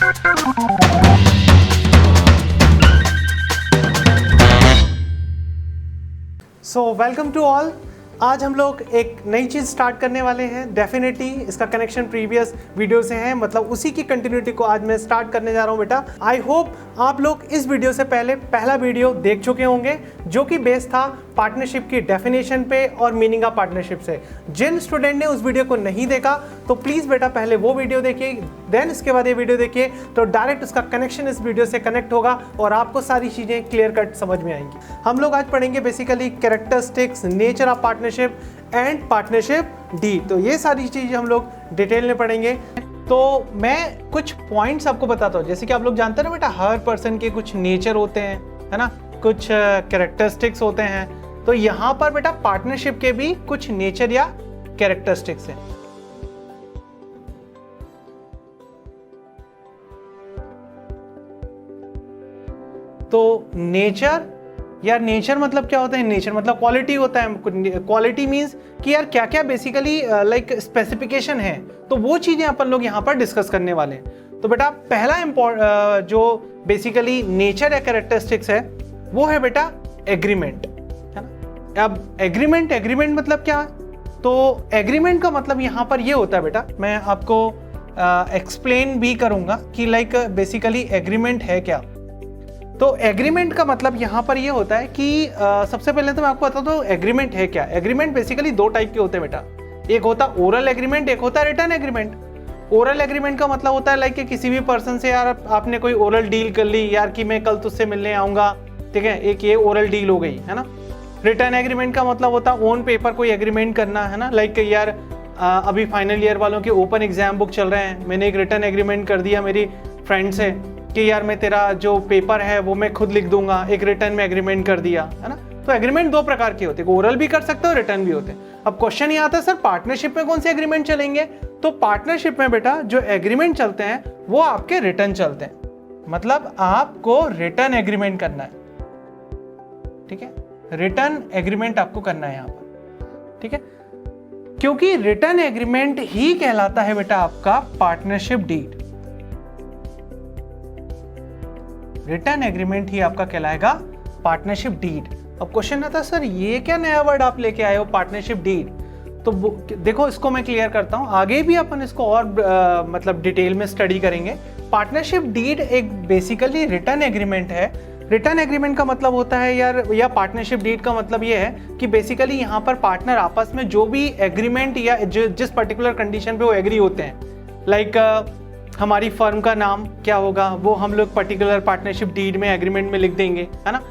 So welcome to all. आज हम लोग एक नई चीज़ स्टार्ट करने वाले हैं। डेफिनेटली इसका कनेक्शन प्रीवियस वीडियो से है, मतलब उसी की कंटिन्यूटी को आज मैं स्टार्ट करने जा रहा हूँ बेटा। आई होप आप लोग इस वीडियो से पहले पहला वीडियो देख चुके होंगे जो कि बेस था पार्टनरशिप की डेफिनेशन पे और मीनिंग ऑफ पार्टनरशिप से। जिन स्टूडेंट ने उस वीडियो को नहीं देखा तो प्लीज़ बेटा पहले वो वीडियो देखिए, देन इसके बाद ये वीडियो देखिए, तो डायरेक्ट उसका कनेक्शन इस वीडियो से कनेक्ट होगा और आपको सारी चीज़ें क्लियर कट समझ में आएंगी। हम लोग आज पढ़ेंगे basically characteristics, nature of partnership and partnership D. तो ये सारी चीज़ें हम लोग डिटेल में पढ़ेंगे। तो मैं कुछ पॉइंट्स आपको बताता हूँ। जैसे कि आप लोग जानते हैं ना बेटा, हर पर्सन के कुछ नेचर होते हैं, है ना, कुछ कैरेक्टरिस्टिक्स होते हैं। तो यहाँ पर बेटा पार्टनरशिप के भी कुछ नेचर या कैरेक्टरिस्टिक्स हैं। तो नेचर मतलब क्या होता है? नेचर मतलब क्वालिटी होता है। क्वालिटी मींस कि यार क्या क्या बेसिकली लाइक स्पेसिफिकेशन है, तो वो चीजें अपन लोग यहाँ पर डिस्कस करने वाले हैं। तो बेटा पहला जो बेसिकली नेचर या कैरेक्टरिस्टिक्स है वो है बेटा एग्रीमेंट, है ना। अब एग्रीमेंट मतलब क्या? तो एग्रीमेंट का मतलब यहाँ पर ये होता है बेटा, मैं आपको एक्सप्लेन भी करूँगा कि लाइक बेसिकली एग्रीमेंट है क्या। तो एग्रीमेंट का मतलब यहाँ पर ये होता है कि सबसे पहले तो मैं आपको बता दूं एग्रीमेंट है क्या। एग्रीमेंट बेसिकली दो टाइप के होते हैं बेटा, एक होता है ओरल एग्रीमेंट, एक होता है रिटन एग्रीमेंट। ओरल एग्रीमेंट का मतलब होता है लाइक कि किसी भी पर्सन से यार आपने कोई ओरल डील कर ली यार कि मैं कल तुझसे मिलने आऊँगा, ठीक है, एक ये ओरल डील हो गई, है ना। रिटन एग्रीमेंट का मतलब होता है ऑन पेपर कोई एग्रीमेंट करना, है ना। लाइक यार अभी फाइनल ईयर वालों के ओपन एग्जाम बुक चल रहे हैं, मैंने एक रिटन एग्रीमेंट कर दिया मेरी फ्रेंड से कि यार मैं तेरा जो पेपर है वो मैं खुद लिख दूंगा, एक रिटर्न में एग्रीमेंट कर दिया, है ना। तो एग्रीमेंट दो प्रकार के होते हैं, ओरल भी कर सकते हो, रिटर्न भी होते हैं। अब क्वेश्चन ये आता है सर पार्टनरशिप में कौन से एग्रीमेंट चलेंगे? तो पार्टनरशिप में बेटा जो एग्रीमेंट चलते हैं वो आपके रिटर्न चलते हैं, मतलब आपको रिटर्न एग्रीमेंट करना है, ठीक है। रिटर्न एग्रीमेंट आपको करना है यहाँ पर, ठीक है, क्योंकि रिटर्न एग्रीमेंट ही कहलाता है बेटा आपका पार्टनरशिप डीड। रिटर्न एग्रीमेंट ही आपका कहलाएगा पार्टनरशिप डीड। अब क्वेश्चन आता है सर ये क्या नया वर्ड आप लेके आए हो पार्टनरशिप डीड? तो देखो इसको मैं क्लियर करता हूं, आगे भी अपन इसको और मतलब डिटेल में स्टडी करेंगे। पार्टनरशिप डीड एक बेसिकली रिटर्न एग्रीमेंट है। रिटर्न एग्रीमेंट का मतलब होता है यार, या पार्टनरशिप डीड का मतलब ये है कि बेसिकली यहाँ पर पार्टनर आपस में जो भी एग्रीमेंट या जिस पर्टिकुलर कंडीशन पे वो एग्री होते हैं, लाइक हमारी फर्म का नाम क्या होगा वो हम लोग पर्टिकुलर पार्टनरशिप डीड में एग्रीमेंट में लिख देंगे, है ना।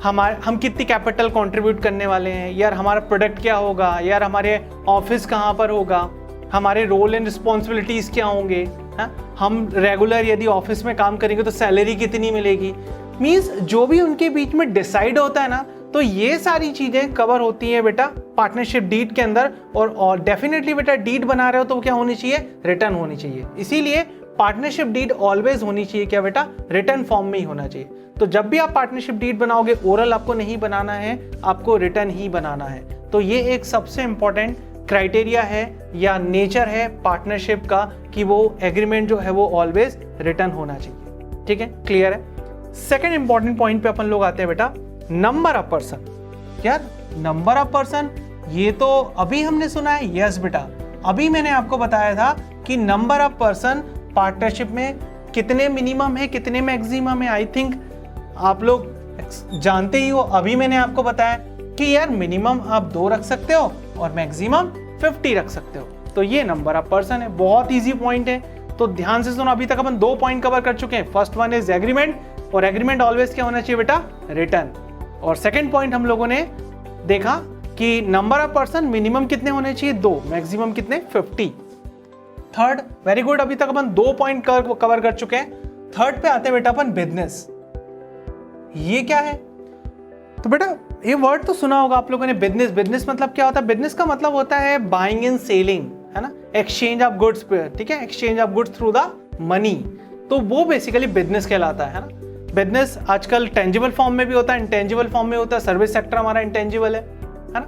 हम कितनी कैपिटल कंट्रीब्यूट करने वाले हैं, यार हमारा प्रोडक्ट क्या होगा, यार हमारे ऑफिस कहाँ पर होगा, हमारे रोल एंड रिस्पॉन्सिबिलिटीज़ क्या होंगे, है? हम रेगुलर यदि ऑफिस में काम करेंगे तो सैलरी कितनी मिलेगी, मीन्स जो भी उनके बीच में डिसाइड होता है ना, तो ये सारी चीज़ें कवर होती हैं बेटा पार्टनरशिप डीड के अंदर। और डेफिनेटली बेटा डीड बना रहे हो तो क्या होनी चाहिए? रिटर्न होनी चाहिए। इसीलिए पार्टनरशिप डीड ऑलवेज होनी चाहिए क्या बेटा? रिटर्न फॉर्म में ही होना चाहिए। तो जब भी आप पार्टनरशिप डीड बनाओगे, ओरल आपको नहीं बनाना है, आपको रिटर्न ही बनाना है। तो ये एक सबसे इंपॉर्टेंट क्राइटेरिया है या नेचर है पार्टनरशिप का कि वो एग्रीमेंट जो है वो ऑलवेज रिटर्न होना चाहिए, ठीक है, क्लियर है। सेकेंड इंपॉर्टेंट पॉइंट पे अपन लोग आते हैं बेटा, नंबर ऑफ पर्सन। यार नंबर ऑफ पर्सन ये तो अभी हमने सुना है, यस बेटा, अभी मैंने आपको बताया था कि नंबर ऑफ पर्सन पार्टनरशिप में कितने मिनिमम है, कितने मैक्सिमम है। आई थिंक आप लोग जानते ही हो, अभी मैंने आपको बताया कि यार मिनिमम आप 2 रख सकते हो और मैक्सिमम 50 रख सकते हो। तो ये नंबर ऑफ पर्सन है, बहुत इजी पॉइंट है। तो ध्यान से सुनो, अभी तक अपन 2 पॉइंट कवर कर चुके हैं। फर्स्ट वन इज एग्रीमेंट, और एग्रीमेंट ऑलवेज क्या होना चाहिए बेटा? रिटर्न। और सेकेंड पॉइंट हम लोगों ने देखा कि नंबर ऑफ पर्सन मिनिमम कितने होने चाहिए? 2, मैक्सिमम कितने? 50। थर्ड, वेरी गुड, अभी तक अपन 2 पॉइंट कवर कर चुके हैं। थर्ड पे आते हैं बेटा अपन बिजनेस। ये क्या है? तो बेटा ये वर्ड तो सुना होगा आप लोगों ने, बिजनेस। बिजनेस मतलब क्या होता है? बिजनेस का मतलब होता है बाइंग एंड सेलिंग, है ना, एक्सचेंज ऑफ गुड्स पे, ठीक है, exchange of goods through the money. तो वो बेसिकली बिजनेस कहलाता है ना। बिजनेस आजकल टेंजिबल फॉर्म में भी होता है, इंटेंजिबल फॉर्म में होता है। सर्विस सेक्टर हमारा इंटेंजिबल है ना।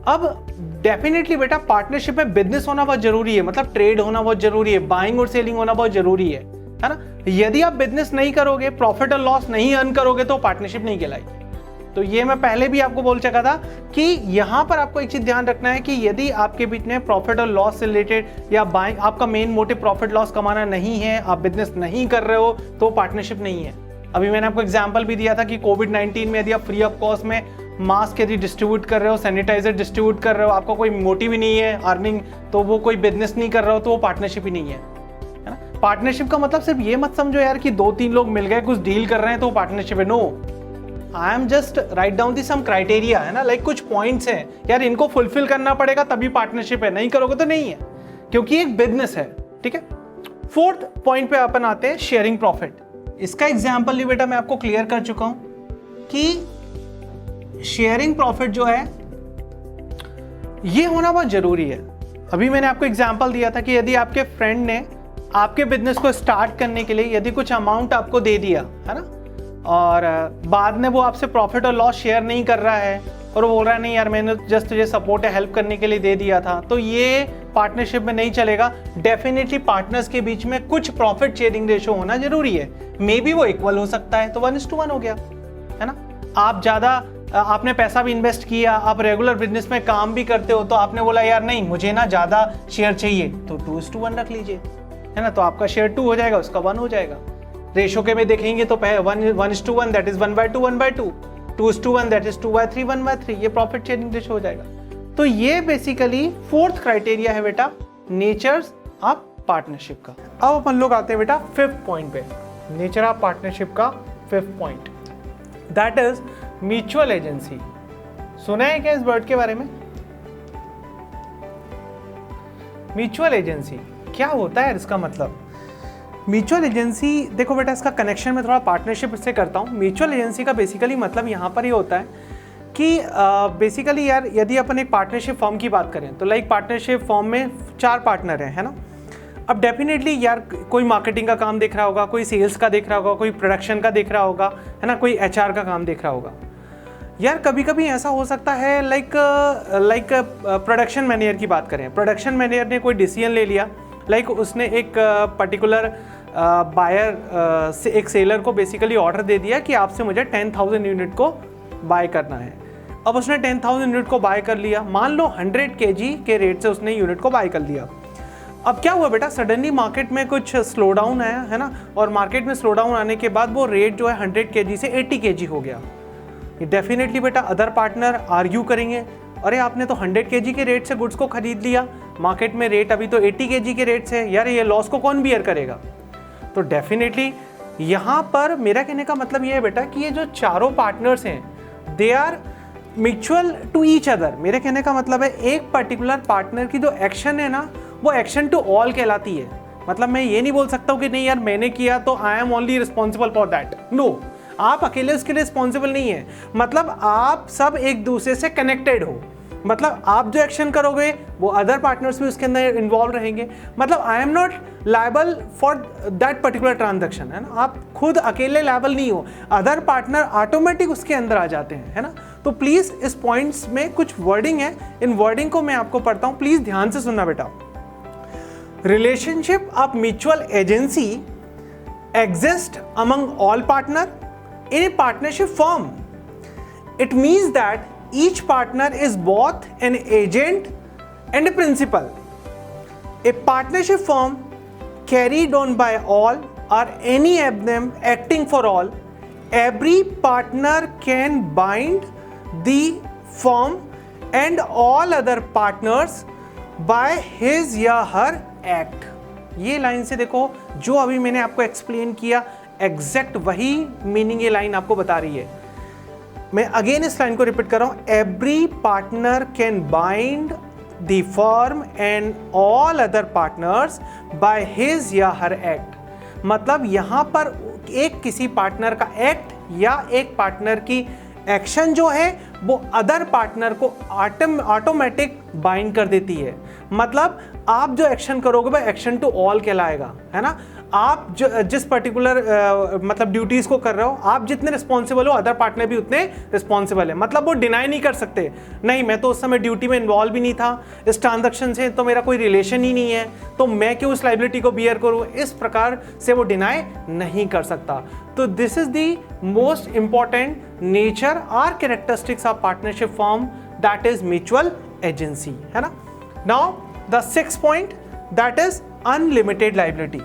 अब डेफिनेटली बेटा पार्टनरशिप में बिजनेस होना बहुत जरूरी है, मतलब ट्रेड होना बहुत जरूरी है, बाइंग और सेलिंग होना बहुत जरूरी है है ना। यदि आप बिजनेस नहीं करोगे, प्रॉफिट और लॉस नहीं अर्न करोगे तो पार्टनरशिप नहीं कहलाएगी। तो ये मैं पहले भी आपको बोल चुका था कि यहाँ पर आपको एक चीज ध्यान रखना है कि यदि आपके बीच में प्रॉफिट और लॉस से रिलेटेड या बाइंग, आपका मेन मोटिव प्रॉफिट लॉस कमाना नहीं है, आप बिजनेस नहीं कर रहे हो, तो पार्टनरशिप नहीं है। अभी मैंने आपको एग्जांपल भी दिया था कि कोविड-19 में यदि आप फ्री ऑफ कॉस्ट में मास्क यदि डिस्ट्रीब्यूट कर रहे हो, सैनिटाइजर डिस्ट्रीब्यूट कर रहे हो, आपका कोई मोटिव ही नहीं है अर्निंग, तो वो कोई बिजनेस नहीं कर रहे हो, तो वो पार्टनरशिप ही नहीं है ना। पार्टनरशिप का मतलब सिर्फ ये मत समझो यार कि 2-3 लोग मिल गए कुछ डील कर रहे हैं तो पार्टनरशिप है। No, I am just write down the some criteria, है ना, लाइक कुछ पॉइंट्स हैं यार, इनको फुलफिल करना पड़ेगा तभी पार्टनरशिप है, नहीं करोगे तो नहीं है, क्योंकि एक बिजनेस है। ठीक है, फोर्थ पॉइंट पे अपन आते हैं, शेयरिंग प्रॉफिट। इसका एग्जाम्पल भी बेटा मैं आपको क्लियर कर चुका हूं कि शेयरिंग प्रॉफिट जो है ये होना बहुत जरूरी है। अभी मैंने आपको एग्जाम्पल दिया था कि यदि आपके फ्रेंड ने आपके बिजनेस को स्टार्ट करने के लिए यदि कुछ अमाउंट आपको दे दिया, है ना, और बाद में वो आपसे प्रॉफिट और लॉस शेयर नहीं कर रहा है और वो बोल रहा है नहीं यार मैंने जस्ट तुझे सपोर्ट है, हेल्प करने के लिए दे दिया था, तो ये पार्टनरशिप में नहीं चलेगा। डेफिनेटली पार्टनर्स के बीच में कुछ प्रॉफिट शेयरिंग रेशो होना जरूरी है। मे बी वो इक्वल हो सकता है, तो 1:1 हो गया, है ना। आप ज़्यादा, आपने पैसा भी इन्वेस्ट किया, आप रेगुलर बिजनेस में काम भी करते हो, तो आपने बोला यार नहीं मुझे ना ज़्यादा शेयर चाहिए, तो 2:1 रख लीजिए, है ना। तो आपका शेयर 2 हो जाएगा, उसका 1 हो जाएगा। रेशो के में देखेंगे तो 1:1 दैट इज 1/2 1/2, 2:1 दैट इज 2/3 1/3, ये प्रॉफिट शेयरिंग रेशो हो जाएगा। तो ये बेसिकली फोर्थ क्राइटेरिया है बेटा नेचर्स ऑफ पार्टनरशिप का। अब अपन लोग आते हैं बेटा फिफ्थ पॉइंट पे, नेचर ऑफ पार्टनरशिप का fifth point, that is mutual agency. सुना है क्या इस वर्ड के बारे में? म्यूचुअल एजेंसी क्या होता है, इसका मतलब म्यूचुअल एजेंसी, देखो बेटा इसका कनेक्शन में थोड़ा पार्टनरशिप से करता हूँ। म्यूचुअल एजेंसी का बेसिकली मतलब यहाँ पर ये होता है कि बेसिकली यार यदि अपन एक पार्टनरशिप फॉर्म की बात करें तो लाइक पार्टनरशिप फॉर्म में 4 पार्टनर हैं, है ना। अब डेफिनेटली यार कोई मार्केटिंग का काम देख रहा होगा, कोई सेल्स का देख रहा होगा, कोई प्रोडक्शन का देख रहा होगा, है ना, कोई HR का काम देख रहा होगा। यार कभी कभी ऐसा हो सकता है लाइक प्रोडक्शन मैनेजर की बात करें, प्रोडक्शन मैनेजर ने कोई डिसीजन ले लिया, लाइक उसने एक पर्टिकुलर बायर से एक सेलर को बेसिकली ऑर्डर दे दिया कि आपसे मुझे 10,000 यूनिट को बाय करना है। अब उसने 10,000 यूनिट को बाय कर लिया, मान लो 100 kg के रेट से उसने यूनिट को बाय कर लिया। अब क्या हुआ बेटा, सडनली मार्केट में कुछ स्लो डाउन आया, है ना, और मार्केट में स्लो डाउन आने के बाद वो रेट जो है 100 kg से 80 kg हो गया। डेफिनेटली बेटा अदर पार्टनर आर्ग्यू करेंगे, अरे आपने तो 100 kg के रेट से गुड्स को खरीद लिया, मार्केट में रेट अभी तो 80 kg के रेट से, यार ये लॉस को कौन बियर करेगा। तो डेफिनेटली यहाँ पर मेरा कहने का मतलब ये है बेटा कि ये जो चारों पार्टनर्स हैं they are mutual to each other. मेरे कहने का मतलब है एक पर्टिकुलर पार्टनर की जो एक्शन है ना वो एक्शन टू ऑल कहलाती है। मतलब मैं ये नहीं बोल सकता हूँ कि नहीं यार मैंने किया तो I am only responsible for that, no, आप अकेले उसके लिए रिस्पॉन्सिबल नहीं है। मतलब आप सब एक दूसरे से कनेक्टेड हो, मतलब आप जो एक्शन करोगे वो अदर पार्टनर्स भी उसके अंदर इन्वॉल्व रहेंगे। मतलब I am not liable for that particular transaction, है ना, आप खुद अकेले लायबल नहीं हो, अदर पार्टनर ऑटोमेटिक उसके अंदर आ जाते हैं, है ना। तो प्लीज इस पॉइंट्स में कुछ वर्डिंग है, इन वर्डिंग को मैं आपको पढ़ता हूं, प्लीज ध्यान से सुनना बेटा। Relationship of mutual agency exist among all partner in a partnership firm. It means that each partner is both an agent and a principal. A partnership firm carried on by all or any of them acting for all. Every partner can bind the firm and all other partners by his या her act. ये line से देखो जो अभी मैंने आपको explain किया exact वही मीनिंग ये लाइन आपको बता रही है। मैं अगेन इस लाइन को रिपीट कर रहा हूं, every partner can bind the firm and all other partners by his या हर एक्ट। मतलब यहां पर एक किसी पार्टनर का एक्ट या एक पार्टनर की एक्शन जो है वो अदर पार्टनर को ऑटोमेटिक बाइंड कर देती है। मतलब आप जो एक्शन करोगे वह एक्शन टू ऑल कहलाएगा, है ना। आप जो जिस पर्टिकुलर मतलब ड्यूटीज़ को कर रहे हो, आप जितने रिस्पॉन्सिबल हो अदर पार्टनर भी उतने रिस्पॉन्सिबल है। मतलब वो डिनाई नहीं कर सकते, नहीं मैं तो उस समय ड्यूटी में इन्वॉल्व भी नहीं था, इस ट्रांजैक्शन से तो मेरा कोई रिलेशन ही नहीं है, तो मैं क्यों उस लाइबिलिटी को बियर करूँ, इस प्रकार से वो डिनाई नहीं कर सकता। तो this is the most important nature और characteristics of partnership firm, that is mutual agency, है ना। Now the sixth point, that is unlimited liability.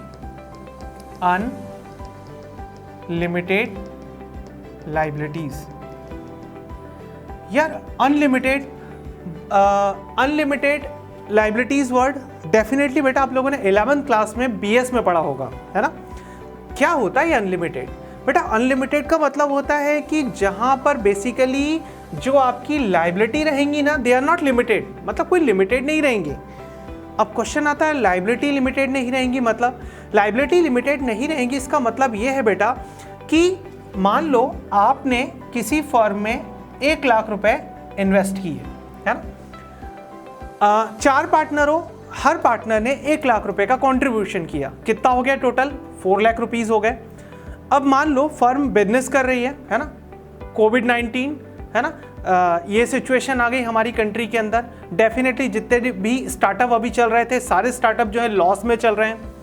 Unlimited liabilities. यार अनलिमिटेड लाइबिलिटीज वर्ड डेफिनेटली बेटा आप लोगों ने 11th क्लास में बीएस में पढ़ा होगा, है ना। क्या होता है ये अनलिमिटेड? बेटा अनलिमिटेड का मतलब होता है कि जहां पर बेसिकली जो आपकी लाइबिलिटी रहेंगी ना, दे आर नॉट लिमिटेड, मतलब कोई लिमिटेड नहीं रहेंगी। अब क्वेश्चन आता है लाइबिलिटी लिमिटेड नहीं रहेंगी, मतलब लाइबिलिटी लिमिटेड नहीं रहेंगी इसका मतलब ये है बेटा कि मान लो आपने किसी फर्म में 1 लाख रुपए इन्वेस्ट किए, है ना। 4 पार्टनर हो, हर पार्टनर ने 1 लाख रुपए का कंट्रीब्यूशन किया, कितना हो गया टोटल? 4 लाख रुपीस हो गए। अब मान लो फर्म बिजनेस कर रही है ना, कोविड-19, है ना, ये सिचुएशन आ गई हमारी कंट्री के अंदर। डेफिनेटली जितने भी स्टार्टअप अभी चल रहे थे, सारे स्टार्टअप जो है लॉस में चल रहे हैं।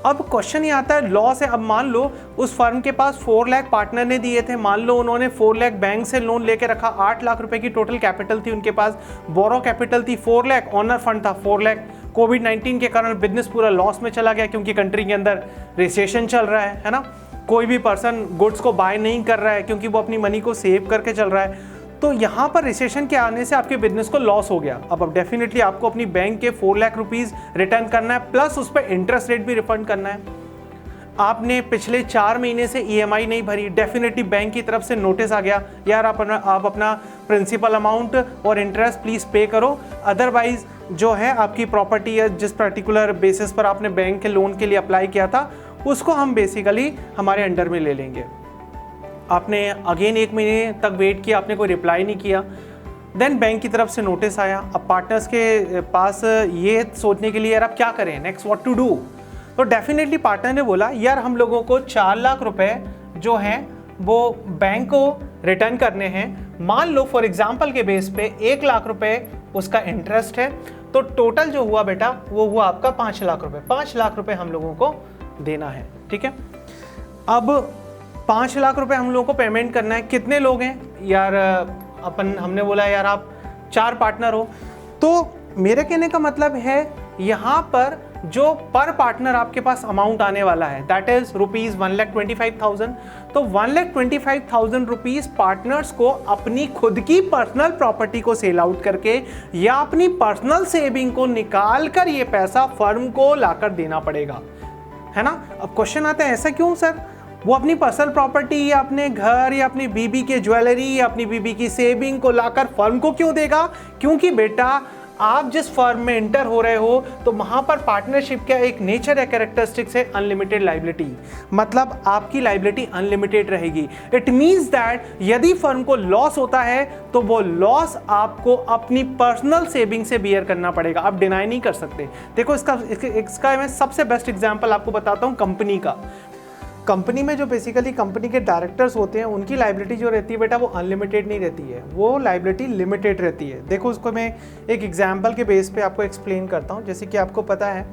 अब क्वेश्चन ये आता है लॉस है। अब मान लो उस फर्म के पास 4 लाख पार्टनर ने दिए थे, मान लो उन्होंने 4 लाख बैंक से लोन लेके रखा, 8 लाख रुपए की टोटल कैपिटल थी उनके पास, बोरो कैपिटल थी 4 लाख, ऑनर फंड था 4 लाख। कोविड-19 के कारण बिजनेस पूरा लॉस में चला गया क्योंकि कंट्री के अंदर रिसेशन चल रहा है ना। कोई भी पर्सन गुड्स को बाय नहीं कर रहा है क्योंकि वो अपनी मनी को सेव करके चल रहा है। तो यहाँ पर रिसेशन के आने से आपके बिजनेस को लॉस हो गया। अब डेफिनेटली आपको अपनी बैंक के 4 लाख रुपीस रिटर्न करना है, प्लस उस पर इंटरेस्ट रेट भी रिफंड करना है। आपने पिछले 4 महीने से ईएमआई नहीं भरी, डेफिनेटली बैंक की तरफ से नोटिस आ गया, यार आप अपना प्रिंसिपल अमाउंट और इंटरेस्ट प्लीज़ पे करो, अदरवाइज जो है आपकी प्रॉपर्टी या जिस पर्टिकुलर बेसिस पर आपने बैंक के लोन के लिए अप्लाई किया था उसको हम बेसिकली हमारे अंडर में ले लेंगे। आपने अगेन 1 महीने तक वेट किया, आपने कोई रिप्लाई नहीं किया, देन बैंक की तरफ से नोटिस आया। अब पार्टनर्स के पास ये सोचने के लिए यार आप क्या करें, नेक्स्ट व्हाट टू डू। तो डेफिनेटली पार्टनर ने बोला यार हम लोगों को 4 लाख रुपए जो हैं वो बैंक को रिटर्न करने हैं। मान लो फॉर एग्जांपल के बेस पे 1 लाख रुपए उसका इंटरेस्ट है, तो टोटल जो हुआ बेटा वो हुआ आपका 5 लाख रुपए। 5 लाख रुपए हम लोगों को देना है, ठीक है। अब 5 लाख रुपए हम लोगों को पेमेंट करना है। कितने लोग हैं यार? हमने बोला यार आप 4 पार्टनर हो, तो मेरे कहने का मतलब है यहाँ पर जो पर पार्टनर आपके पास अमाउंट आने वाला है दैट इज रुपीज़ 1,25,000। तो 1,25,000 रुपीज़ पार्टनर्स को अपनी खुद की पर्सनल प्रॉपर्टी को सेल आउट करके या अपनी पर्सनल सेविंग को निकाल कर ये पैसा फर्म को लाकर देना पड़ेगा, है ना। अब क्वेश्चन आता है ऐसा क्यों सर? वो अपनी पर्सनल प्रॉपर्टी या अपने घर या अपनी बीबी के ज्वेलरी या अपनी बीबी की सेविंग को लाकर फर्म को क्यों देगा? क्योंकि बेटा आप जिस फर्म में इंटर हो रहे हो तो वहां पर पार्टनरशिप का एक नेचर या कैरेक्टरिस्टिक्स है अनलिमिटेड लाइबिलिटी, मतलब आपकी लाइबिलिटी अनलिमिटेड रहेगी। इट मींस दैट यदि फर्म को लॉस होता है तो वो लॉस आपको अपनी पर्सनल सेविंग से बियर करना पड़ेगा, आप डिनाई नहीं कर सकते। देखो इसका मैं सबसे बेस्ट एग्जाम्पल आपको बताता हूँ कंपनी का। कंपनी में जो बेसिकली कंपनी के डायरेक्टर्स होते हैं उनकी लाइबिलिटी जो रहती है बेटा वो अनलिमिटेड नहीं रहती है, वो लाइबिलिटी लिमिटेड रहती है। देखो उसको मैं एक एग्जांपल के बेस पे आपको एक्सप्लेन करता हूँ। जैसे कि आपको पता है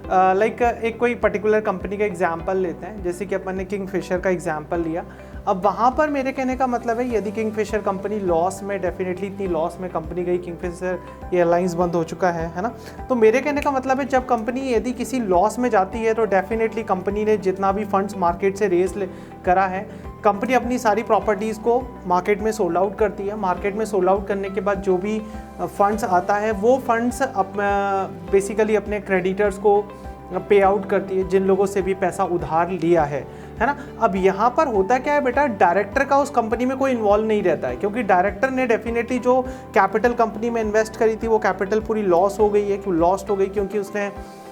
एक कोई पर्टिकुलर कंपनी का एग्जांपल लेते हैं, जैसे कि अपन ने किंगफिशर का एग्जांपल लिया। अब वहाँ पर मेरे कहने का मतलब है यदि किंगफिशर कंपनी लॉस में, डेफिनेटली इतनी लॉस में कंपनी गई, किंगफिशर एयरलाइंस बंद हो चुका है ना। तो मेरे कहने का मतलब है जब कंपनी यदि किसी लॉस में जाती है तो डेफिनेटली कंपनी ने जितना भी फंड्स मार्केट से रेस करा है, कंपनी अपनी सारी प्रॉपर्टीज़ को मार्केट में सोल्ड आउट करती है। मार्केट में सोल्ड आउट करने के बाद जो भी फंड्स आता है वो फंड्स बेसिकली अपने क्रेडिटर्स को पे आउट करती है, जिन लोगों से भी पैसा उधार लिया है ना। अब यहाँ पर होता क्या है बेटा, डायरेक्टर का उस कंपनी में कोई इन्वॉल्व नहीं रहता है, क्योंकि डायरेक्टर ने डेफिनेटली जो कैपिटल कंपनी में इन्वेस्ट करी थी वो कैपिटल पूरी लॉस हो गई है, लॉस्ट हो गई क्योंकि उसने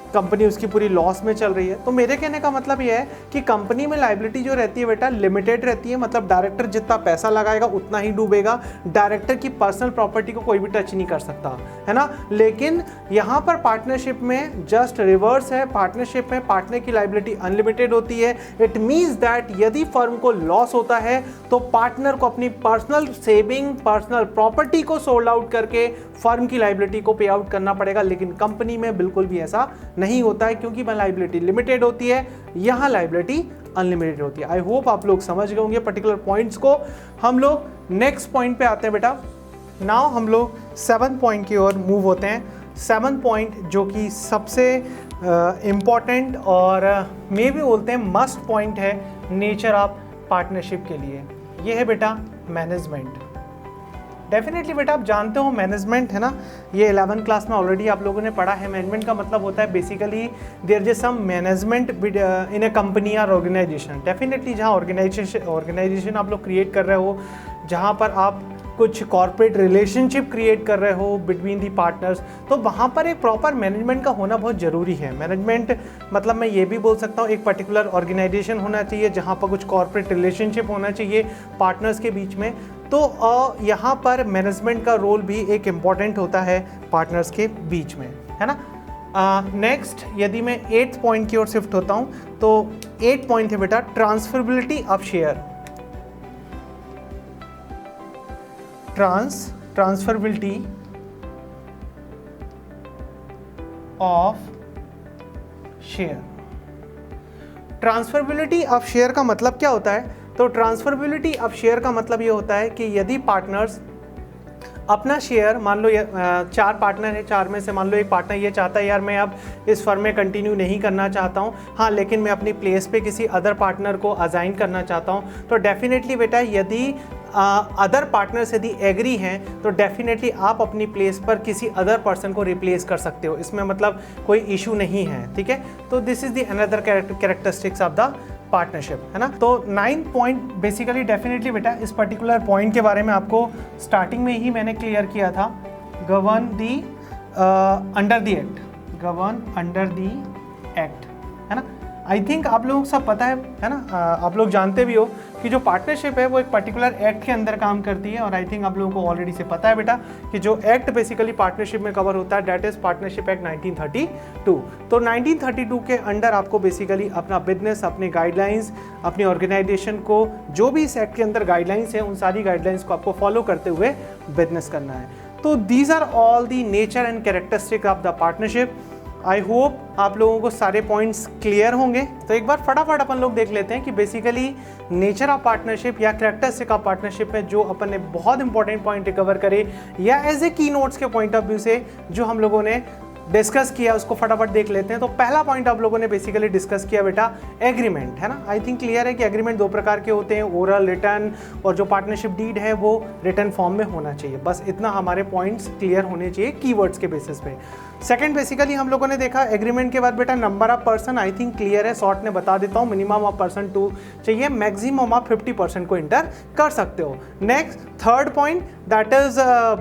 कंपनी उसकी पूरी लॉस में चल रही है। तो मेरे कहने का मतलब ये है कि कंपनी में लायबिलिटी जो रहती है बेटा लिमिटेड रहती है, मतलब डायरेक्टर जितना पैसा लगाएगा उतना ही डूबेगा, डायरेक्टर की पर्सनल प्रॉपर्टी को कोई भी टच नहीं कर सकता, है ना। लेकिन यहाँ पर पार्टनरशिप में जस्ट रिवर्स है, पार्टनरशिप में पार्टनर की लायबिलिटी अनलिमिटेड होती है। इट मीन्स दैट यदि फर्म को लॉस होता है तो पार्टनर को अपनी पर्सनल सेविंग, पर्सनल प्रॉपर्टी को सोल्ड आउट करके फर्म की लायबिलिटी को पे आउट करना पड़ेगा। लेकिन कंपनी में बिल्कुल भी ऐसा नहीं होता है, क्योंकि वह लायबिलिटी लिमिटेड होती है, यहाँ लायबिलिटी अनलिमिटेड होती है। आई होप आप लोग समझ गए होंगे पर्टिकुलर पॉइंट्स को। हम लोग नेक्स्ट पॉइंट पे आते हैं बेटा। नाउ हम लोग 7th पॉइंट की ओर मूव होते हैं। 7th पॉइंट जो कि सबसे इम्पॉर्टेंट और मे भी बोलते हैं मस्ट पॉइंट है नेचर ऑफ पार्टनरशिप के लिए, ये है बेटा मैनेजमेंट। डेफिनेटली बेटा आप जानते हो मैनेजमेंट, है ना, ये 11th क्लास में ऑलरेडी आप लोगों ने पढ़ा है। मैनेजमेंट का मतलब होता है basically there is some management in a company और ऑर्गेनाइजेशन। डेफिनेटली जहाँ ऑर्गेनाइजेशन आप लोग क्रिएट कर रहे हो, जहाँ पर आप कुछ कॉर्पोरेट रिलेशनशिप क्रिएट कर रहे हो बिटवीन दी पार्टनर्स, तो वहाँ पर एक प्रॉपर मैनेजमेंट का होना बहुत ज़रूरी है। मैनेजमेंट मतलब मैं ये भी बोल सकता हूँ एक पर्टिकुलर ऑर्गेनाइजेशन होना चाहिए जहाँ पर कुछ कॉर्पोरेट रिलेशनशिप होना चाहिए पार्टनर्स के बीच में। तो यहाँ पर मैनेजमेंट का रोल भी एक इम्पॉर्टेंट होता है पार्टनर्स के बीच में, है ना। नेक्स्ट यदि मैं 8th पॉइंट की ओर शिफ्ट होता हूँ तो 8th पॉइंट है बेटा transferability of share. Transferability of share. Transferability of share का मतलब क्या होता है? तो ट्रांसफरेबिलिटी ऑफ शेयर का मतलब ये होता है कि यदि पार्टनर्स अपना शेयर, मान लो 4 पार्टनर है, 4 में से मान लो एक पार्टनर ये चाहता है यार मैं अब इस फर्म में कंटिन्यू नहीं करना चाहता हूँ, हाँ लेकिन मैं अपनी प्लेस पे किसी अदर पार्टनर को असाइन करना चाहता हूँ, तो डेफिनेटली बेटा यदि अदर पार्टनर्स यदि एग्री हैं तो डेफिनेटली आप अपनी प्लेस पर किसी अदर पर्सन को रिप्लेस कर सकते हो, इसमें मतलब कोई इशू नहीं है, ठीक है। तो this is the another characteristics of the partnership, है ना। तो 9th पॉइंट बेसिकली डेफिनेटली बेटा इस पर्टिकुलर पॉइंट के बारे में आपको स्टार्टिंग में ही मैंने क्लियर किया था, govern the under the act, govern under the act, है ना। आई थिंक आप लोगों को सब पता है ना, आप लोग जानते भी हो कि जो पार्टनरशिप है वो एक पर्टिकुलर एक्ट के अंदर काम करती है। और आई थिंक आप लोगों को ऑलरेडी से पता है बेटा कि जो एक्ट बेसिकली पार्टनरशिप में कवर होता है दैट इज पार्टनरशिप एक्ट 1932। तो 1932 के अंडर आपको बेसिकली अपना बिजनेस, अपने गाइडलाइंस, अपनी ऑर्गेनाइजेशन को जो भी इस एक्ट के अंदर गाइडलाइंस है उन सारी गाइडलाइंस को आपको फॉलो करते हुए बिजनेस करना है। तो these are all the nature and characteristic of the partnership. I hope आप लोगों को सारे पॉइंट्स क्लियर होंगे। तो एक बार फटाफट अपन लोग देख लेते हैं कि बेसिकली नेचर ऑफ पार्टनरशिप या कैरेक्टरिस्टिक ऑफ पार्टनरशिप में जो अपन ने बहुत इंपॉर्टेंट पॉइंट रिकवर करे या एज ए की नोट्स के पॉइंट ऑफ व्यू से जो हम लोगों ने डिस्कस किया उसको फटाफट देख लेते हैं। तो पहला पॉइंट आप लोगों ने बेसिकली डिस्कस किया बेटा एग्रीमेंट, है ना। आई थिंक क्लियर है कि एग्रीमेंट 2 प्रकार के होते हैं, ओरल, रिटर्न, और जो पार्टनरशिप डीड है वो रिटर्न फॉर्म में होना चाहिए। बस इतना हमारे पॉइंट्स क्लियर होने चाहिए कीवर्ड्स के बेसिस पे। सेकंड बेसिकली हम लोगों ने देखा एग्रीमेंट के बाद बेटा number of person, I think clear है, शॉर्ट में बता देता हूँ, मिनिमम ऑफ पर्सन 2 चाहिए, मैक्सिमम ऑफ 50% को इंटर कर सकते हो। Next third point that is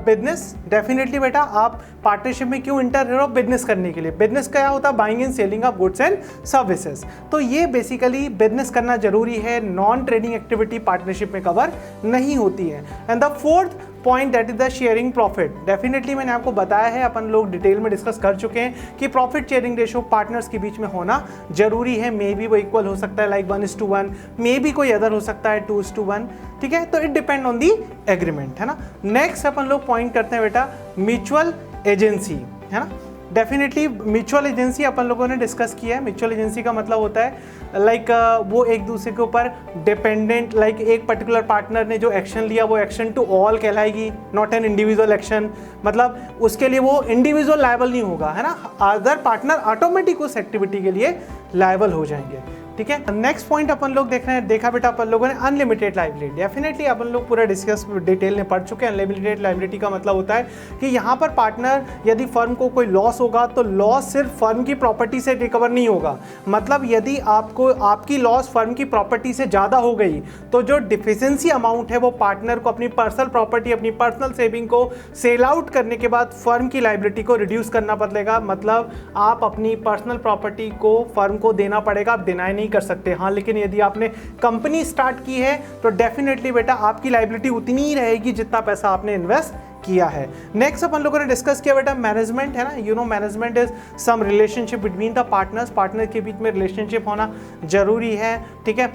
business. Definitely बेटा आप पार्टनरशिप में क्यों इंटर हो? बिजनेस करने के लिए। बिजनेस क्या होता है? Buying and selling of goods and services. तो ये बेसिकली बिजनेस करना जरूरी है, नॉन ट्रेडिंग एक्टिविटी पार्टनरशिप में कवर नहीं होती है। And the fourth point that is the sharing profit. Definitely मैंने आपको बताया है, अपन लोग डिटेल में डिस्कस कर चुके हैं कि प्रॉफिट शेयरिंग रेशो पार्टनर्स के बीच में होना जरूरी है। मे बी वो इक्वल हो सकता है लाइक 1:1, मे बी कोई अदर हो सकता है 2:1, ठीक है। तो it depend on the agreement, है ना। नेक्स्ट अपन लोग पॉइंट करते हैं बेटा म्यूचुअल एजेंसी, है ना। डेफिनेटली म्यूचुअल एजेंसी अपन लोगों ने डिस्कस किया है। म्यूचुअल एजेंसी का मतलब होता है लाइक वो एक दूसरे के ऊपर डिपेंडेंट, लाइक एक पर्टिकुलर पार्टनर ने जो एक्शन लिया वो एक्शन टू ऑल कहलाएगी, नॉट एन इंडिविजुअल एक्शन। मतलब उसके लिए वो इंडिविजुअल लायबल नहीं होगा, है ना। अदर पार्टनर ऑटोमेटिक उस एक्टिविटी के लिए लायबल हो जाएंगे। ठीक है। नेक्स्ट पॉइंट अपन लोग देख रहे हैं, देखा बेटा अपन लोगों ने अनलिमिटेड लाइबिलिटी। डेफिनेटली अपन लोग पूरा डिस्कस डिटेल में पढ़ चुके हैं। अनलिमिटेड लाइबिलिटी का मतलब होता है कि यहाँ पर पार्टनर यदि फर्म को कोई लॉस होगा तो लॉस सिर्फ फर्म की प्रॉपर्टी से रिकवर नहीं होगा। मतलब यदि आपको आपकी लॉस फर्म की प्रॉपर्टी से ज़्यादा हो गई तो जो डिफिशिएंसी अमाउंट है वो पार्टनर को अपनी पर्सनल प्रॉपर्टी, अपनी पर्सनल सेविंग को सेल आउट करने के बाद फर्म की लाइबिलिटी को रिड्यूस करना पड़ेगा। मतलब आप अपनी पर्सनल प्रॉपर्टी को फर्म को देना पड़ेगा, आप डिनाई नहीं कर सकते। हाँ, लेकिन यदि आपने कंपनी स्टार्ट की है तो डेफिनेटली बेटा आपकी लाइबिलिटी उतनी ही रहेगी जितना पैसा आपने इन्वेस्ट किया है। नेक्स्ट अपन लोगों ने डिस्कस किया बेटा मैनेजमेंट, है ना। You know management is some relationship between the partners. Partner के बीच में रिलेशनशिप होना जरूरी है, ठीक है।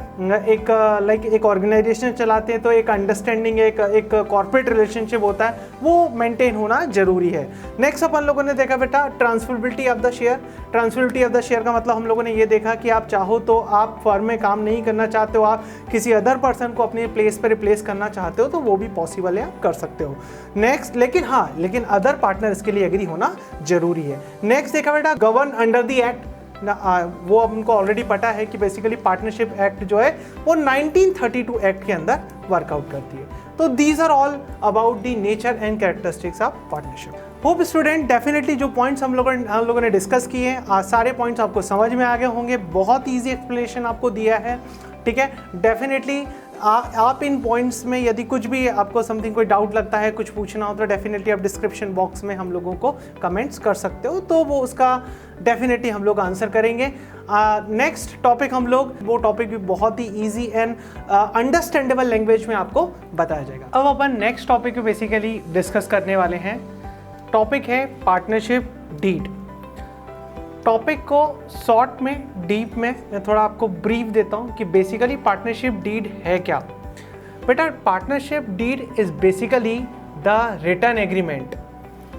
एक ऑर्गेनाइजेशन चलाते हैं तो एक अंडरस्टैंडिंग, एक कॉर्पोरेट रिलेशनशिप होता है, वो मेंटेन होना जरूरी है। नेक्स्ट अपन लोगों ने देखा बेटा transferability of the share. Transferability of the share का मतलब हम लोगों ने ये देखा कि आप चाहो तो आप फर्म में काम नहीं करना चाहते हो, आप किसी अदर पर्सन को अपने प्लेस पर रिप्लेस करना चाहते हो तो वो भी पॉसिबल है, आप कर सकते हो। नेक्स्ट, लेकिन अदर पार्टनर इसके लिए एग्री होना जरूरी है। नेक्स्ट देखा बेटा गवर्न अंडर द एक्ट। वो हमको ऑलरेडी पता है कि बेसिकली पार्टनरशिप एक्ट जो है वो 1932 एक्ट के अंदर वर्कआउट करती है। तो these are all about the nature and characteristics of partnership. Hope student definitely जो पॉइंट्स हम लोगों ने डिस्कस किए हैं, सारे पॉइंट्स आपको समझ में आ गए होंगे। बहुत ईजी एक्सप्लेनेशन आपको दिया है, ठीक है। डेफिनेटली आप इन पॉइंट्स में यदि कुछ भी आपको समथिंग कोई डाउट लगता है, कुछ पूछना हो तो डेफिनेटली आप डिस्क्रिप्शन बॉक्स में हम लोगों को कमेंट्स कर सकते हो, तो वो उसका डेफिनेटली हम लोग आंसर करेंगे। नेक्स्ट टॉपिक वो टॉपिक भी बहुत ही इजी एंड अंडरस्टैंडेबल लैंग्वेज में आपको बताया जाएगा। अब अपन नेक्स्ट टॉपिक पे बेसिकली डिस्कस करने वाले हैं। टॉपिक है पार्टनरशिप डीड। टॉपिक को शॉर्ट में, डीप में मैं थोड़ा आपको ब्रीफ देता हूँ कि बेसिकली पार्टनरशिप डीड है क्या। बेटा partnership deed is basically the written agreement.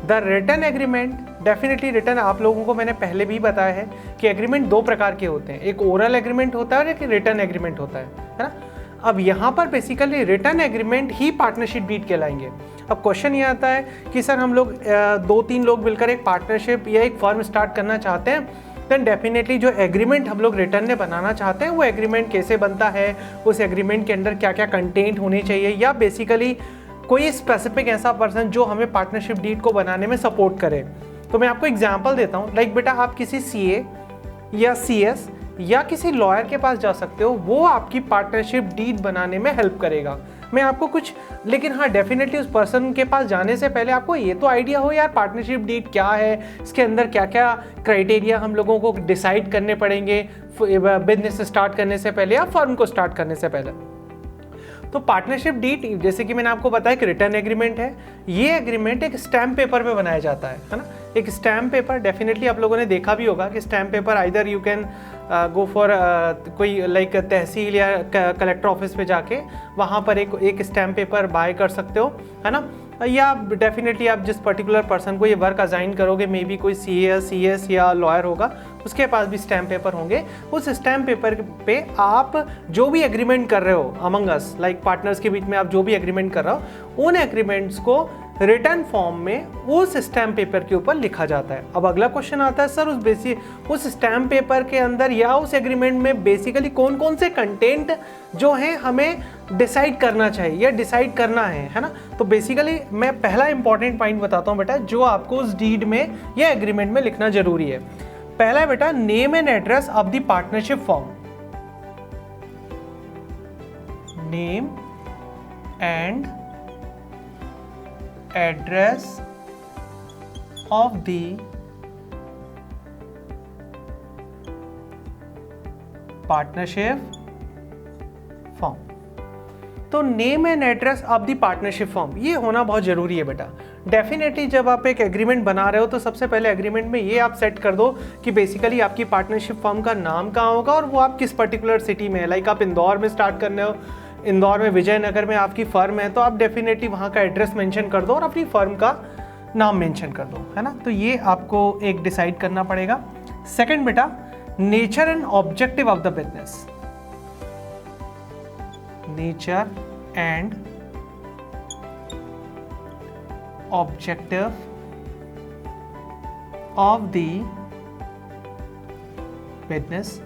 The written agreement, definitely written आप लोगों को मैंने पहले भी बताया है कि एग्रीमेंट दो प्रकार के होते हैं, एक ओरल एग्रीमेंट होता है और एक रिटर्न एग्रीमेंट होता है ना। अब यहाँ पर बेसिकली रिटर्न एग्रीमेंट ही पार्टनरशिप डीड कहलाएंगे। अब क्वेश्चन ये आता है कि सर हम लोग 2-3 लोग मिलकर एक पार्टनरशिप या एक फर्म स्टार्ट करना चाहते हैं, देन डेफिनेटली जो एग्रीमेंट हम लोग रिटर्न में बनाना चाहते हैं वो एग्रीमेंट कैसे बनता है, उस एग्रीमेंट के अंदर क्या क्या कंटेंट होने चाहिए, या बेसिकली कोई स्पेसिफिक ऐसा पर्सन जो हमें पार्टनरशिप डीड को बनाने में सपोर्ट करे। तो मैं आपको एग्जाम्पल देता हूँ। लाइक बेटा आप किसी CA या CS या किसी लॉयर के पास जा सकते हो, वो आपकी पार्टनरशिप डीड बनाने में हेल्प करेगा। मैं आपको कुछ, लेकिन हाँ डेफिनेटली उस पर्सन के पास जाने से पहले आपको ये तो आइडिया हो यार पार्टनरशिप डीड क्या है, इसके अंदर क्या क्या क्राइटेरिया हम लोगों को डिसाइड करने पड़ेंगे बिजनेस स्टार्ट करने से पहले या फर्म को स्टार्ट करने से पहले। तो पार्टनरशिप डीड जैसे कि मैंने आपको बताया कि रिटर्न एग्रीमेंट है। ये एग्रीमेंट एक स्टैम्प पेपर पे बनाया जाता है ना। एक स्टैम्प पेपर डेफिनेटली आप लोगों ने देखा भी होगा कि stamp paper either you can go for कोई लाइक तहसील या कलेक्टर ऑफिस पे जाके वहाँ पर एक स्टैम्प पेपर बाय कर सकते हो, है ना। या डेफिनेटली आप जिस पर्टिकुलर पर्सन को ये वर्क असाइन करोगे, मे बी कोई CA, CS या लॉयर होगा, उसके पास भी स्टैम्प पेपर होंगे। उस स्टैम्प पेपर पे आप जो भी एग्रीमेंट कर रहे हो अमंग अस, लाइक पार्टनर्स के बीच में आप जो भी एग्रीमेंट कर रहे हो, उन एग्रीमेंट्स को रिटर्न फॉर्म में उस स्टैम्प पेपर के ऊपर लिखा जाता है। अब अगला क्वेश्चन आता है सर उस स्टैम्प पेपर के अंदर या उस एग्रीमेंट में बेसिकली कौन कौन से कंटेंट जो हैं हमें डिसाइड करना चाहिए या डिसाइड करना है ना। तो बेसिकली मैं पहला इंपॉर्टेंट पॉइंट बताता हूँ बेटा, जो आपको उस डीड में या एग्रीमेंट में लिखना जरूरी है। पहला है बेटा name and address of the partnership firm. Name and address of the partnership firm. तो name and address of the partnership firm ये होना बहुत जरूरी है बेटा। डेफिनेटली जब आप एक एग्रीमेंट बना रहे हो तो सबसे पहले एग्रीमेंट में ये आप सेट कर दो कि बेसिकली आपकी पार्टनरशिप फर्म का नाम कहाँ होगा और वो आप किस पर्टिकुलर सिटी में है। लाइक आप इंदौर में स्टार्ट करने हो, इंदौर में विजयनगर में आपकी फर्म है, तो आप डेफिनेटली वहाँ का एड्रेस मेंशन कर दो और अपनी फर्म का नाम मेंशन कर दो, है ना। तो ये आपको एक डिसाइड करना पड़ेगा। सेकंड बेटा nature and objective of the business. Nature and objective of the business.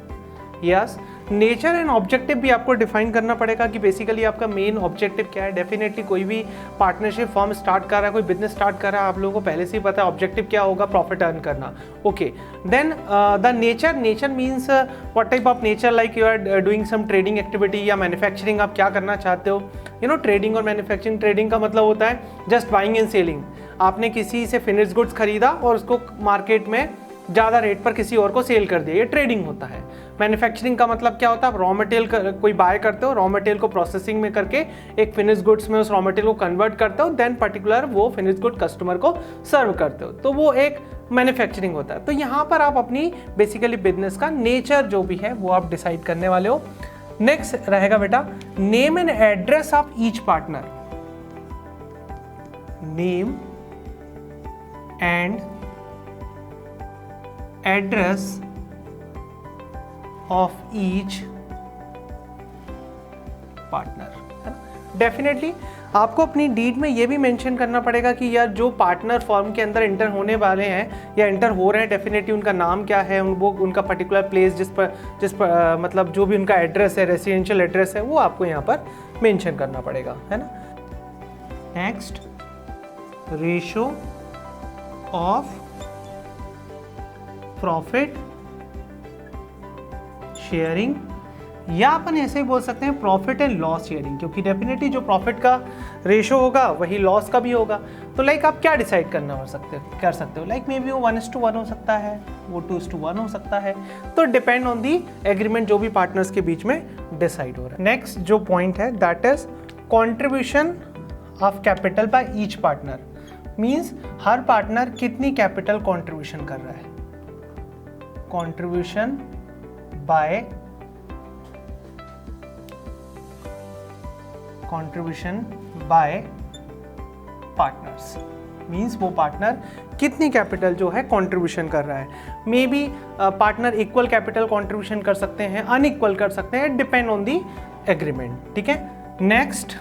Yes, nature and objective भी आपको डिफाइन करना पड़ेगा कि बेसिकली आपका मेन ऑब्जेक्टिव क्या है। डेफिनेटली कोई भी पार्टनरशिप फॉर्म स्टार्ट कर रहा है, कोई बिजनेस स्टार्ट कर रहा है, आप लोगों को पहले से ही पता है ऑब्जेक्टिव क्या होगा, प्रॉफिट अर्न करना। Okay, then the nature means what type of nature, like you are doing some trading activity या मैन्युफैक्चरिंग, आप क्या करना चाहते हो। यू नो ट्रेडिंग और मैन्युफैक्चरिंग, ट्रेडिंग का मतलब होता है जस्ट बाइंग एंड सेलिंग। आपने किसी से फिनिश गुड्स खरीदा और उसको मार्केट में ज़्यादा रेट पर किसी और को सेल कर दिया, ये ट्रेडिंग होता है। मैन्युफैक्चरिंग का मतलब क्या होता है, आप रॉ मटेरियल कोई बाय करते हो, रॉ मटेरियल को प्रोसेसिंग में करके एक फिनिश गुड्स में उस रॉ मटेरियल को कन्वर्ट करते हो, देन पर्टिकुलर वो फिनिश गुड कस्टमर को सर्व करते हो, तो वो एक मैन्युफैक्चरिंग होता है। तो यहाँ पर आप अपनी बेसिकली बिजनेस का नेचर जो भी है वो आप डिसाइड करने वाले हो। नेक्स्ट रहेगा बेटा name and address of each partner. Name and address of each partner. Definitely आपको अपनी डीड में ये भी मेंशन करना पड़ेगा कि यार जो पार्टनर फर्म के अंदर इंटर होने वाले हैं या इंटर हो रहे हैं, डेफिनेटली उनका नाम क्या है, वो उनका पर्टिकुलर प्लेस जिस पर मतलब जो भी उनका एड्रेस है, रेसिडेंशियल एड्रेस है, वो आपको यहाँ पर मेंशन करना पड़ेगा, है ना। Next ratio of profit sharing, या अपन ऐसे ही बोल सकते हैं प्रॉफिट एंड लॉस शेयरिंग, क्योंकि डेफिनेटली जो प्रॉफिट का रेशो होगा वही लॉस का भी होगा। तो लाइक आप क्या डिसाइड कर सकते हो, लाइक मे बी वो 1:1 हो सकता है, वो 2:1 हो सकता है, तो डिपेंड ऑन दी एग्रीमेंट जो भी पार्टनर्स के बीच में डिसाइड हो रहा है। नेक्स्ट जो पॉइंट है that is contribution of capital by each partner, means her partner कितनी कैपिटल कॉन्ट्रीब्यूशन कर रहा है। कॉन्ट्रीब्यूशन बाय पार्टनर्स, मीन्स वो पार्टनर कितनी कैपिटल जो है कंट्रीब्यूशन कर रहा है। May be partner equal capital contribution कर सकते हैं, अनइक्वल कर सकते हैं, डिपेंड ऑन दी एग्रीमेंट, ठीक है। Next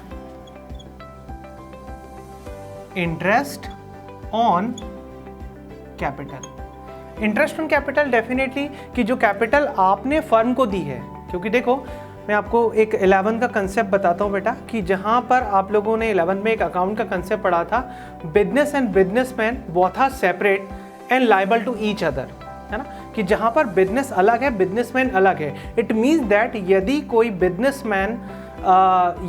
interest on capital. Interest on capital definitely कि जो कैपिटल आपने फर्म को दी है, क्योंकि देखो मैं आपको एक 11 का कंसेप्ट बताता हूँ बेटा, कि जहाँ पर आप लोगों ने 11 में एक अकाउंट का कंसेप्ट पढ़ा था, business and businessman both are separate and liable to each other, है ना, कि जहाँ पर बिजनेस अलग है, बिजनेसमैन अलग है। इट मीन्स दैट यदि कोई बिजनेसमैन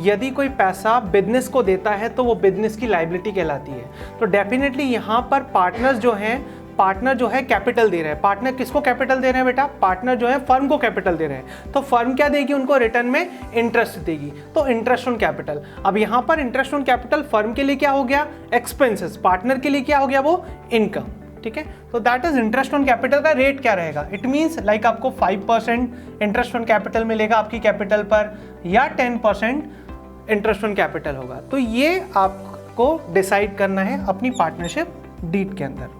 यदि कोई पैसा बिजनेस को देता है तो वो बिजनेस की लायबिलिटी कहलाती है। तो डेफिनेटली यहाँ पर पार्टनर्स जो हैं, पार्टनर जो है कैपिटल दे रहे हैं। पार्टनर किसको कैपिटल दे रहे हैं बेटा, पार्टनर जो है फर्म को कैपिटल दे रहे हैं, तो फर्म क्या देगी उनको, रिटर्न में इंटरेस्ट देगी, तो इंटरेस्ट ऑन कैपिटल। अब यहाँ पर इंटरेस्ट ऑन कैपिटल फर्म के लिए क्या हो गया, एक्सपेंसेस, पार्टनर के लिए क्या हो गया, वो इनकम, ठीक है। तो that is interest on capital का रेट क्या रहेगा, इट मीन्स लाइक आपको 5% इंटरेस्ट ऑन कैपिटल मिलेगा आपकी कैपिटल पर, या 10% इंटरेस्ट ऑन कैपिटल होगा। तो ये आपको डिसाइड करना है अपनी पार्टनरशिप डीड के अंदर।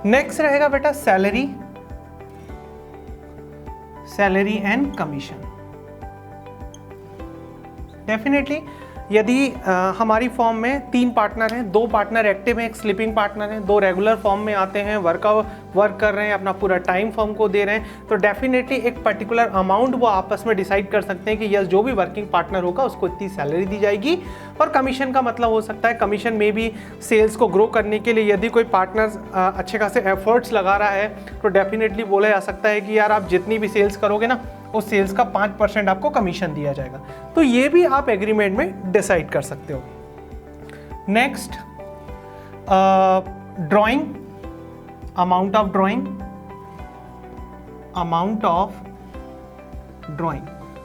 नेक्स्ट रहेगा बेटा सैलरी एंड कमीशन। डेफिनेटली यदि हमारी फॉर्म में 3 पार्टनर हैं, 2 पार्टनर एक्टिव हैं, एक स्लीपिंग पार्टनर है, 2 रेगुलर फॉर्म में आते हैं, वर्क कर रहे हैं, अपना पूरा टाइम फॉर्म को दे रहे हैं, तो डेफिनेटली एक पर्टिकुलर अमाउंट वो आपस में डिसाइड कर सकते हैं कि यस जो भी वर्किंग पार्टनर होगा उसको इतनी सैलरी दी जाएगी। और कमीशन का मतलब हो सकता है, कमीशन में भी सेल्स को ग्रो करने के लिए यदि कोई पार्टनर अच्छे खासे एफर्ट्स लगा रहा है तो डेफिनेटली बोला जा सकता है कि यार आप जितनी भी सेल्स करोगे ना, उस सेल्स का 5% आपको कमीशन दिया जाएगा। तो ये भी आप एग्रीमेंट में डिसाइड कर सकते हो। Next drawing, amount of drawing.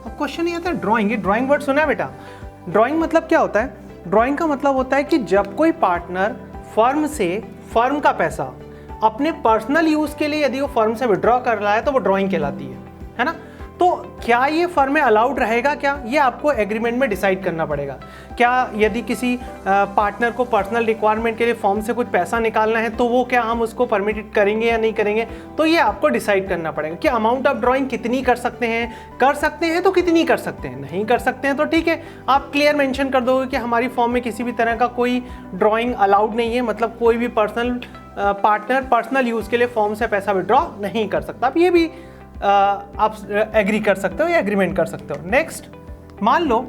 अब क्वेश्चन ये आता है ड्राइंग, ये ड्राइंग वर्ड सुना है बेटा। ड्राइंग मतलब क्या होता है, ड्राइंग का मतलब होता है कि जब कोई पार्टनर फर्म से फर्म का पैसा अपने पर्सनल यूज के लिए यदि वो फर्म से विड्रॉ कर रहा है तो वो ड्राइंग कहलाती है ना। तो क्या ये फर्म में अलाउड रहेगा क्या, ये आपको एग्रीमेंट में डिसाइड करना पड़ेगा। क्या यदि किसी पार्टनर को पर्सनल रिक्वायरमेंट के लिए फर्म से कुछ पैसा निकालना है तो वो क्या हम उसको परमिटेड करेंगे या नहीं करेंगे, तो ये आपको डिसाइड करना पड़ेगा कि अमाउंट ऑफ ड्राइंग कितनी कर सकते हैं तो कितनी कर सकते हैं, नहीं कर सकते हैं तो ठीक है, आप क्लियर मेंशन कर दोगे कि हमारी फर्म में किसी भी तरह का कोई ड्राइंग अलाउड नहीं है, मतलब कोई भी पार्टनर पर्सनल यूज़ के लिए फर्म से पैसा विड्रॉ नहीं कर सकता। अब ये भी आप एग्री कर सकते हो या एग्रीमेंट कर सकते हो। नेक्स्ट, मान लो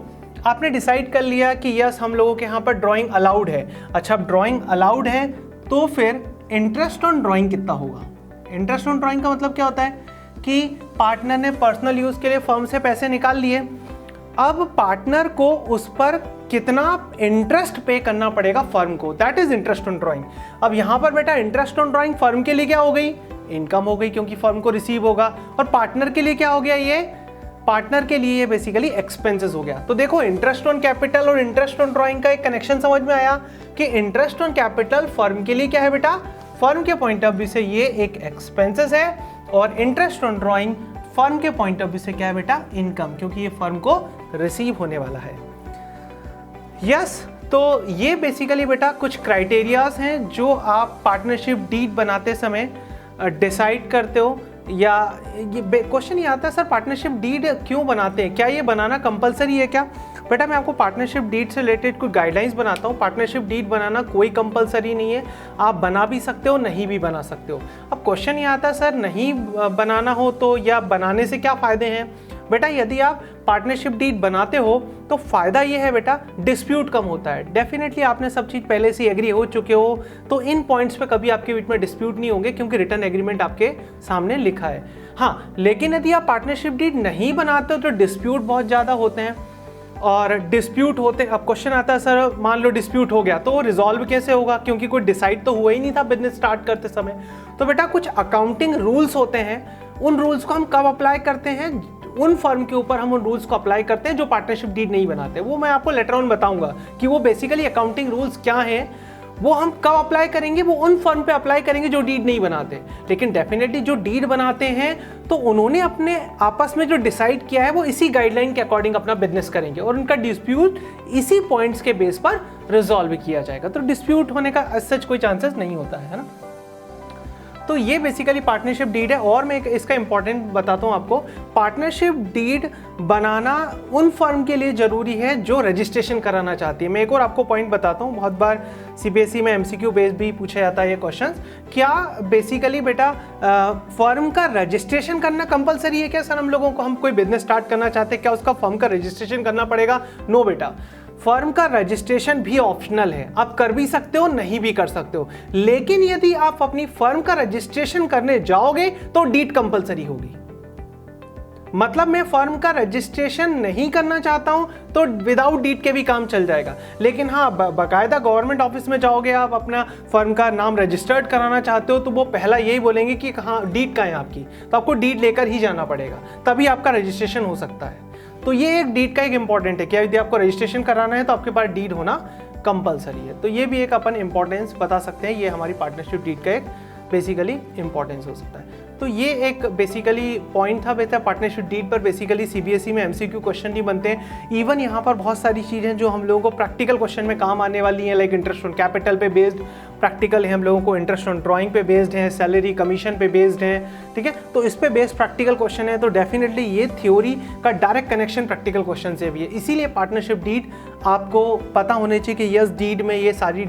आपने डिसाइड कर लिया कि यस हम लोगों के यहाँ पर ड्राइंग अलाउड है। अच्छा, अब ड्राइंग अलाउड है तो फिर इंटरेस्ट ऑन ड्राइंग कितना होगा? इंटरेस्ट ऑन ड्राइंग का मतलब क्या होता है कि पार्टनर ने पर्सनल यूज़ के लिए फर्म से पैसे निकाल लिए, अब पार्टनर को उस पर कितना इंटरेस्ट पे करना पड़ेगा फर्म को, that is interest on drawing. अब यहाँ पर बेटा इंटरेस्ट ऑन ड्राइंग फर्म के लिए क्या हो गई? इनकम हो गई, क्योंकि फर्म को रिसीव होगा। और पार्टनर के लिए क्या हो गया? ये पार्टनर के लिए ये बेसिकली एक्सपेंसेस हो गया। तो देखो इंटरेस्ट ऑन कैपिटल और इंटरेस्ट ऑन ड्राइंग का एक कनेक्शन समझ में आया कि इंटरेस्ट ऑन कैपिटल फर्म के लिए क्या है बेटा? फर्म के पॉइंट ऑफ व्यू से ये एक एक्सपेंसेस है, और इंटरेस्ट ऑन ड्राइंग फर्म के पॉइंट ऑफ व्यू से क्या है बेटा? इनकम, क्योंकि ये फर्म को रिसीव होने वाला है। यस, तो ये बेसिकली बेटा कुछ क्राइटेरियाज हैं जो आप पार्टनरशिप डीड बनाते समय डिसाइड करते हो। या ये क्वेश्चन ये आता है सर पार्टनरशिप डीड क्यों बनाते हैं, क्या ये बनाना कंपलसरी है क्या? बेटा मैं आपको पार्टनरशिप डीड से रिलेटेड कोई गाइडलाइंस बनाता हूँ। पार्टनरशिप डीड बनाना कोई कंपलसरी नहीं है, आप बना भी सकते हो, नहीं भी बना सकते हो। अब क्वेश्चन ये आता है सर नहीं बनाना हो तो या बनाने से क्या फ़ायदे हैं? बेटा यदि आप पार्टनरशिप डीड बनाते हो तो फ़ायदा ये है बेटा डिस्प्यूट कम होता है। डेफिनेटली आपने सब चीज़ पहले से एग्री हो चुके हो तो इन पॉइंट्स पे कभी आपके बीच में डिस्प्यूट नहीं होंगे, क्योंकि रिटर्न एग्रीमेंट आपके सामने लिखा है। हाँ, लेकिन यदि आप पार्टनरशिप डीड नहीं बनाते हो तो डिस्प्यूट बहुत ज़्यादा होते हैं, और डिस्प्यूट होते, अब क्वेश्चन आता है सर मान लो डिस्प्यूट हो गया तो रिजॉल्व कैसे होगा, क्योंकि कोई डिसाइड तो हुआ ही नहीं था बिजनेस स्टार्ट करते समय। तो बेटा कुछ अकाउंटिंग रूल्स होते हैं, उन रूल्स को हम कब अप्लाई करते हैं? उन फर्म के ऊपर हम उन रूल्स को अप्लाई करते हैं जो पार्टनरशिप डीड नहीं बनाते। वो मैं आपको लेटर ऑन बताऊंगा कि वो बेसिकली अकाउंटिंग रूल्स क्या हैं, वो हम कब अप्लाई करेंगे, वो उन फर्म पे अप्लाई करेंगे जो डीड नहीं बनाते। लेकिन डेफिनेटली जो डीड बनाते हैं तो उन्होंने अपने आपस में जो डिसाइड किया है वो इसी गाइडलाइन के अकॉर्डिंग अपना बिजनेस करेंगे, और उनका डिस्प्यूट इसी पॉइंट्स के बेस पर रिजॉल्व किया जाएगा। तो डिस्प्यूट होने का सच कोई चांसेस नहीं होता है ना। तो ये बेसिकली पार्टनरशिप डीड है। और मैं इसका इंपॉर्टेंट बताता हूँ आपको, पार्टनरशिप डीड बनाना उन फर्म के लिए ज़रूरी है जो रजिस्ट्रेशन कराना चाहती है। मैं एक और आपको पॉइंट बताता हूँ, बहुत बार सीबीएसई में एमसीक्यू बेस्ड भी पूछा जाता है ये क्वेश्चन। क्या बेसिकली बेटा फर्म का रजिस्ट्रेशन करना कंपलसरी है क्या? सर हम लोगों को, हम कोई बिजनेस स्टार्ट करना चाहते हैं, क्या उसका फर्म का रजिस्ट्रेशन करना पड़ेगा? नो बेटा, फर्म का रजिस्ट्रेशन भी ऑप्शनल है, आप कर भी सकते हो, नहीं भी कर सकते हो। लेकिन यदि आप अपनी फर्म का रजिस्ट्रेशन करने जाओगे तो डीड कंपलसरी होगी। मतलब मैं फर्म का रजिस्ट्रेशन नहीं करना चाहता हूं तो विदाउट डीड के भी काम चल जाएगा। लेकिन हाँ, बाकायदा गवर्नमेंट ऑफिस में जाओगे, आप अपना फर्म का नाम रजिस्टर्ड कराना चाहते हो तो वो पहला यही बोलेंगे कि हाँ डीड कहाँ है आपकी, तो आपको डीड लेकर ही जाना पड़ेगा, तभी आपका रजिस्ट्रेशन हो सकता है। तो ये एक डीड का एक इंपॉर्टेंट है कि यदि आपको रजिस्ट्रेशन कराना है तो आपके पास डीड होना कंपलसरी है। तो ये भी एक अपन इंपॉर्टेंस बता सकते हैं, ये हमारी पार्टनरशिप डीड का एक बेसिकली इंपॉर्टेंस हो सकता है। तो ये एक बेसिकली पॉइंट था बेटा पार्टनरशिप डीड पर। बेसिकली सीबीएसई में एमसीक्यू क्वेश्चन नहीं बनते हैं। इवन यहाँ पर बहुत सारी चीज़ें जो हम लोगों को प्रैक्टिकल क्वेश्चन में काम आने वाली हैं, लाइक इंटरेस्ट ऑन कैपिटल पे बेस्ड प्रैक्टिकल है हम लोगों को, इंटरेस्ट ऑन ड्राइंग पे बेस्ड है, सैलरी कमीशन पे बेस्ड है, ठीक है। तो इस पे बेस्ड प्रैक्टिकल क्वेश्चन है, तो डेफिनेटली ये थ्योरी का डायरेक्ट कनेक्शन प्रैक्टिकल क्वेश्चन से भी है। इसीलिए पार्टनरशिप डीड आपको पता होने चाहिए कि यस डीड में ये सारी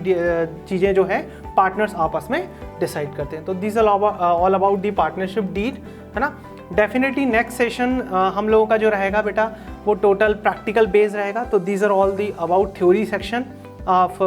चीज़ें जो है पार्टनर्स आपस में डिसाइड करते हैं। तो this all about the partnership deed, है ना। डेफिनेटली नेक्स्ट सेशन हम लोगों का जो रहेगा बेटा वो टोटल प्रैक्टिकल बेस्ड रहेगा। तो these are all the about theory section of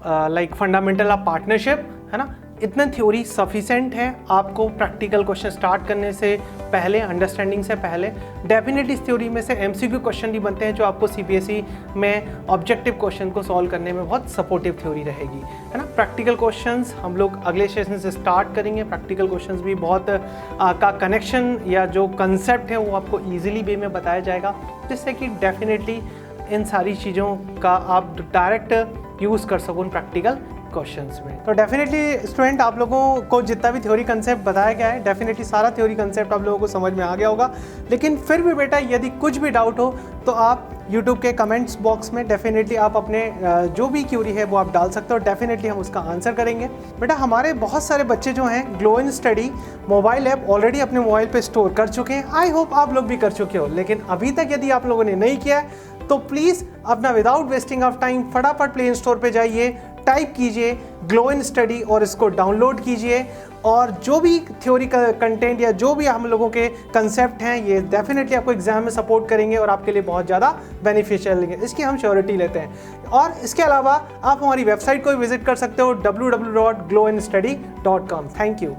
like fundamental of partnership, है ना। इतना थ्योरी सफिशेंट है आपको प्रैक्टिकल क्वेश्चन स्टार्ट करने से पहले, अंडरस्टैंडिंग से पहले। डेफिनेटली इस थ्योरी में से एमसीक्यू क्वेश्चन भी बनते हैं जो आपको सीबीएसई में ऑब्जेक्टिव क्वेश्चन को सॉल्व करने में बहुत सपोर्टिव थ्योरी रहेगी, है ना। प्रैक्टिकल क्वेश्चंस हम लोग अगले सेशन से स्टार्ट करेंगे। प्रैक्टिकल क्वेश्चंस भी बहुत का कनेक्शन या जो कंसेप्ट है वो आपको ईजिली वे में बताया जाएगा, जिससे कि डेफिनेटली इन सारी चीज़ों का आप डायरेक्ट यूज़ कर सको उन प्रैक्टिकल क्वेश्चंस में। तो डेफिनेटली स्टूडेंट आप लोगों को जितना भी थ्योरी कंसेप्ट बताया गया है, डेफिनेटली सारा थ्योरी कंसेप्ट आप लोगों को समझ में आ गया होगा। लेकिन फिर भी बेटा यदि कुछ भी डाउट हो तो आप YouTube के कमेंट्स बॉक्स में डेफिनेटली आप अपने जो भी क्यूरी है वो आप डाल सकते हो। डेफिनेटली हम उसका आंसर करेंगे। बेटा हमारे बहुत सारे बच्चे जो हैं glow in study mobile app already अपने मोबाइल पे स्टोर कर चुके हैं। आई होप आप लोग भी कर चुके हो, लेकिन अभी तक यदि आप लोगों ने नहीं किया है तो प्लीज़ अपना विदाउट वेस्टिंग ऑफ टाइम फटाफट प्ले स्टोर पर जाइए, टाइप कीजिए ग्लो इन स्टडी और इसको डाउनलोड कीजिए, और जो भी थ्योरी का कंटेंट या जो भी हम लोगों के कंसेप्ट हैं ये डेफिनेटली आपको एग्जाम में सपोर्ट करेंगे और आपके लिए बहुत ज़्यादा बेनिफिशियल लेंगे, इसकी हम श्योरिटी लेते हैं। और इसके अलावा आप हमारी वेबसाइट को भी विजिट कर सकते हो www.glowinstudy.com। Thank you.